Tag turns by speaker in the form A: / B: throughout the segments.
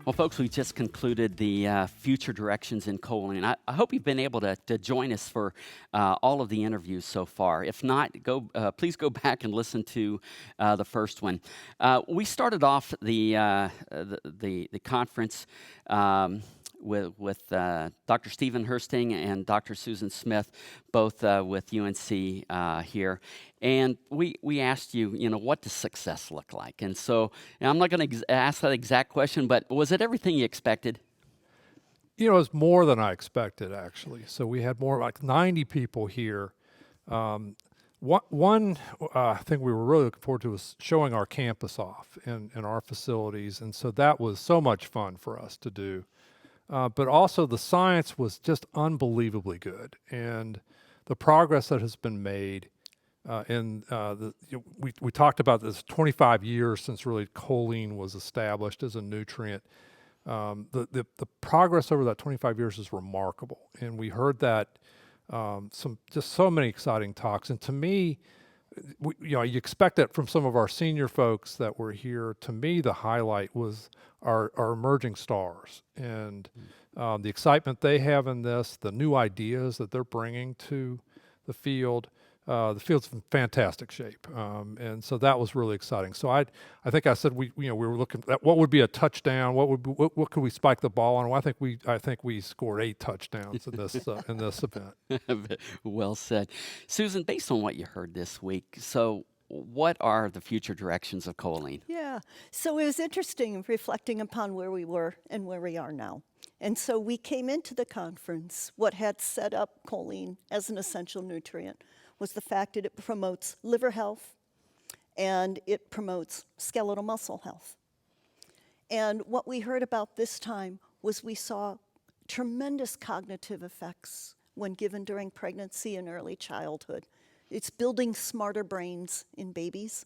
A: Well, folks, we just concluded the future directions in choline. I hope you've been able to join us for all of the interviews so far. If not, please go back and listen to the first one. We started off the conference with Dr. Stephen Hursting and Dr. Susan Smith, both with UNC here. And we asked you, what does success look like? And so I'm not going to ask that exact question, but was it everything you expected?
B: It was more than I expected, actually. So we had more like 90 people here. One thing we were really looking forward to was showing our campus off and our facilities. And so that was so much fun for us to do. But also the science was just unbelievably good. And the progress that has been made we talked about this 25 years since really choline was established as a nutrient. The progress over that 25 years is remarkable, and we heard that so many exciting talks. And to me, you expect that from some of our senior folks that were here. To me, the highlight was our emerging stars and the excitement they have in this, the new ideas that they're bringing to the field. The field's in fantastic shape, and so that was really exciting. So I think I said we were looking at what would be a touchdown, what could we spike the ball on. Well, I think we scored 8 touchdowns in this event.
A: Well said, Susan. Based on what you heard this week, so what are the future directions of choline?
C: Yeah, so it was interesting reflecting upon where we were and where we are now. And so we came into the conference, what had set up choline as an essential nutrient was the fact that it promotes liver health and it promotes skeletal muscle health. And what we heard about this time was we saw tremendous cognitive effects when given during pregnancy and early childhood. It's building smarter brains in babies.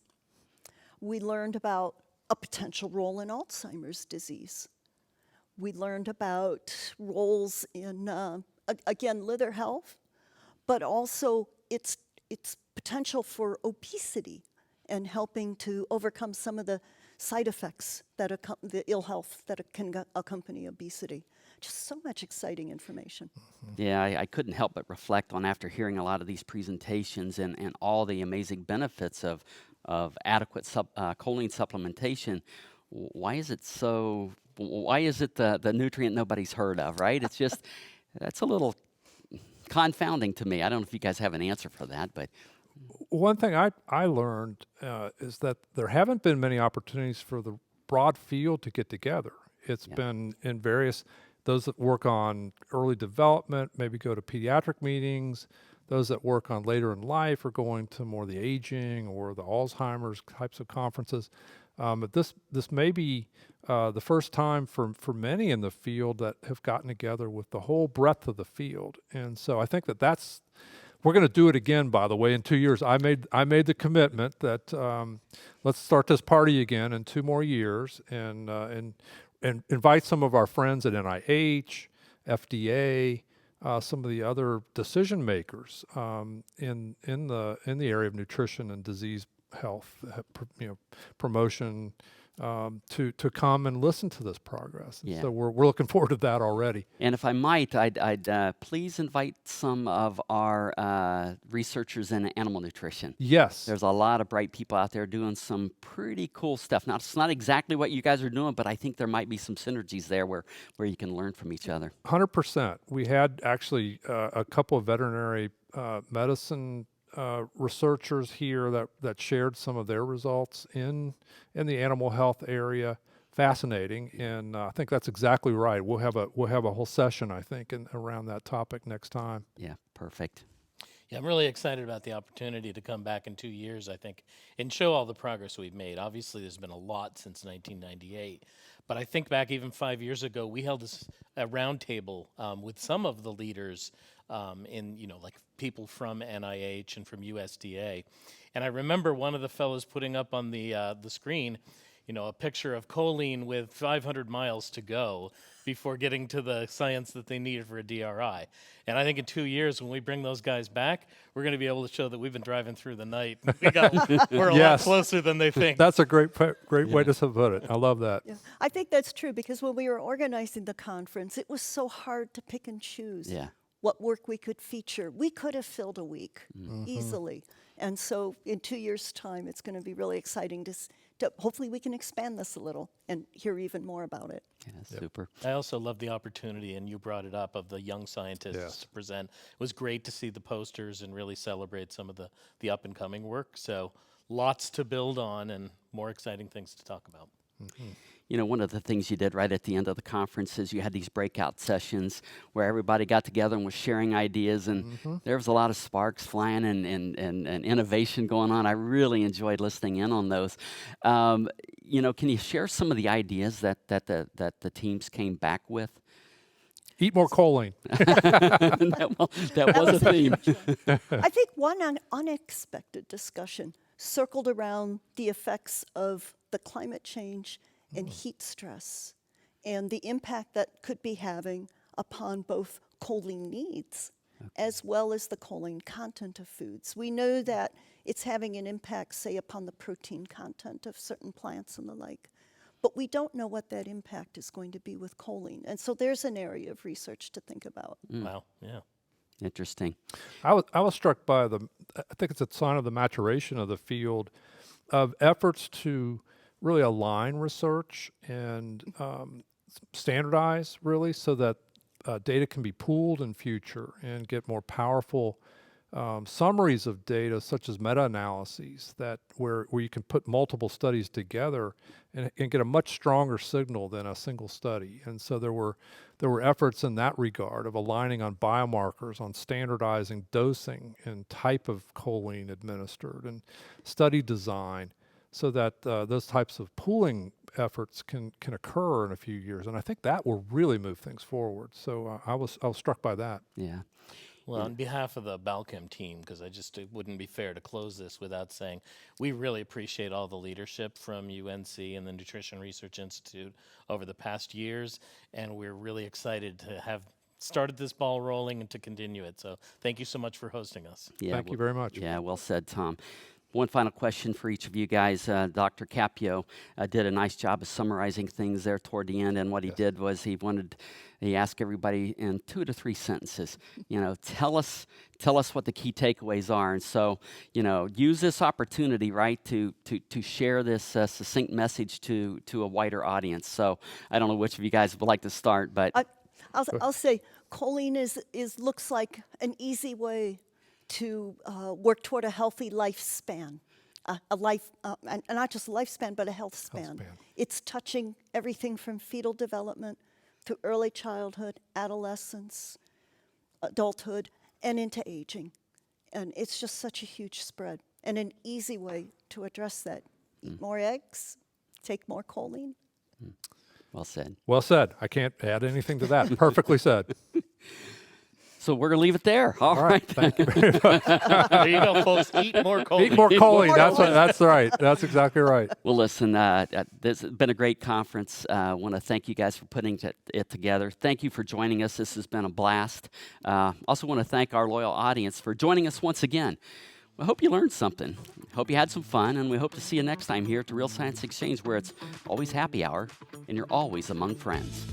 C: We learned about a potential role in Alzheimer's disease. We learned about roles in, again, liver health, but also its potential for obesity and helping to overcome some of the side effects that the ill health that can accompany obesity. Just so much exciting information.
A: Yeah, I couldn't help but reflect on after hearing a lot of these presentations and all the amazing benefits of adequate choline supplementation. Why is it the nutrient nobody's heard of, right? It's just, that's a little confounding to me. I don't know if you guys have an answer for that, but
B: one thing I learned is that there haven't been many opportunities for the broad field to get together. It's been in those that work on early development, maybe go to pediatric meetings. Those that work on later in life are going to more the aging or the Alzheimer's types of conferences. But this may be the first time for many in the field that have gotten together with the whole breadth of the field. And so I think we're going to do it again, by the way, in 2 years. I made the commitment that let's start this party again in 2 more years and invite some of our friends at NIH, FDA, some of the other decision makers in the area of nutrition and disease health, promotion, to come and listen to this progress.
A: Yeah.
B: So we're looking forward to that already.
A: And if I might, I'd please invite some of our researchers in animal nutrition.
B: Yes.
A: There's a lot of bright people out there doing some pretty cool stuff. Now, it's not exactly what you guys are doing, but I think there might be some synergies there where you can learn from each other.
B: 100%. We had actually a couple of veterinary medicine researchers here that shared some of their results in the animal health area. Fascinating, and I think that's exactly right. We'll have a whole session, I think, around that topic next time.
A: Yeah, perfect.
D: Yeah, I'm really excited about the opportunity to come back in 2 years, I think, and show all the progress we've made. Obviously, there's been a lot since 1998, but I think back even 5 years ago, we held a roundtable with some of the leaders like people from NIH and from USDA. And I remember one of the fellows putting up on the screen, a picture of choline with 500 miles to go before getting to the science that they needed for a DRI. And I think in 2 years, when we bring those guys back, we're going to be able to show that we've been driving through the night. We're a lot
B: Yes.
D: closer than they think.
B: That's a great way to put it. I love that.
C: Yeah, I think that's true because when we were organizing the conference, it was so hard to pick and choose
A: Yeah.
C: what work we could feature. We could have filled a week easily. And so in 2 years' time, it's going to be really exciting to hopefully we can expand this a little and hear even more about it.
A: Yeah, super.
D: I also love the opportunity, and you brought it up, of the young scientists
B: Yes.
D: to present. It was great to see the posters and really celebrate some of the up-and-coming work. So lots to build on and more exciting things to talk about.
A: One of the things you did right at the end of the conference is you had these breakout sessions where everybody got together and was sharing ideas, and there was a lot of sparks flying and innovation going on. I really enjoyed listening in on those. Can you share some of the ideas that the teams came back with?
B: Eat more choline.
A: that was a theme.
C: I think one unexpected discussion circled around the effects of the climate change and heat stress and the impact that could be having upon both choline needs as well as the choline content of foods. We know that it's having an impact, say, upon the protein content of certain plants and the like, but we don't know what that impact is going to be with choline. And so there's an area of research to think about.
D: Wow, yeah.
A: Interesting.
B: I was struck by I think it's a sign of the maturation of the field of efforts to really align research and standardize really so that data can be pooled in future and get more powerful summaries of data such as meta-analyses where you can put multiple studies together and get a much stronger signal than a single study. And so there were efforts in that regard of aligning on biomarkers, on standardizing dosing and type of choline administered and study design so that those types of pooling efforts can occur in a few years. And I think that will really move things forward. So I was struck by that.
A: Yeah.
D: Well, on behalf of the Balchem team, because it wouldn't be fair to close this without saying we really appreciate all the leadership from UNC and the Nutrition Research Institute over the past years, and we're really excited to have started this ball rolling and to continue it. So thank you so much for hosting us.
A: Yeah.
B: Thank you very much.
A: Yeah, well said, Tom. One final question for each of you guys. Dr. Capio did a nice job of summarizing things there toward the end, and what he did was he asked everybody in 2 to 3 sentences, tell us what the key takeaways are. And so, use this opportunity, right, to share this succinct message to a wider audience. So I don't know which of you guys would like to start, but
C: I'll say choline looks like an easy way to work toward a healthy lifespan, and not just a lifespan, but a health span. It's touching everything from fetal development to early childhood, adolescence, adulthood, and into aging. And it's just such a huge spread and an easy way to address that. Eat more eggs, take more choline.
A: well said.
B: Well said. I can't add anything to that. Perfectly said.
A: So we're going to leave it there. All right.
B: Thank you very much.
D: There you go, folks. Eat more choline.
B: Eat more choline. That's right. That's exactly right.
A: Well, listen, this has been a great conference. I want to thank you guys for putting it together. Thank you for joining us. This has been a blast. Also want to thank our loyal audience for joining us once again. I hope you learned something. Hope you had some fun, and we hope to see you next time here at the Real Science Exchange, where it's always happy hour and you're always among friends.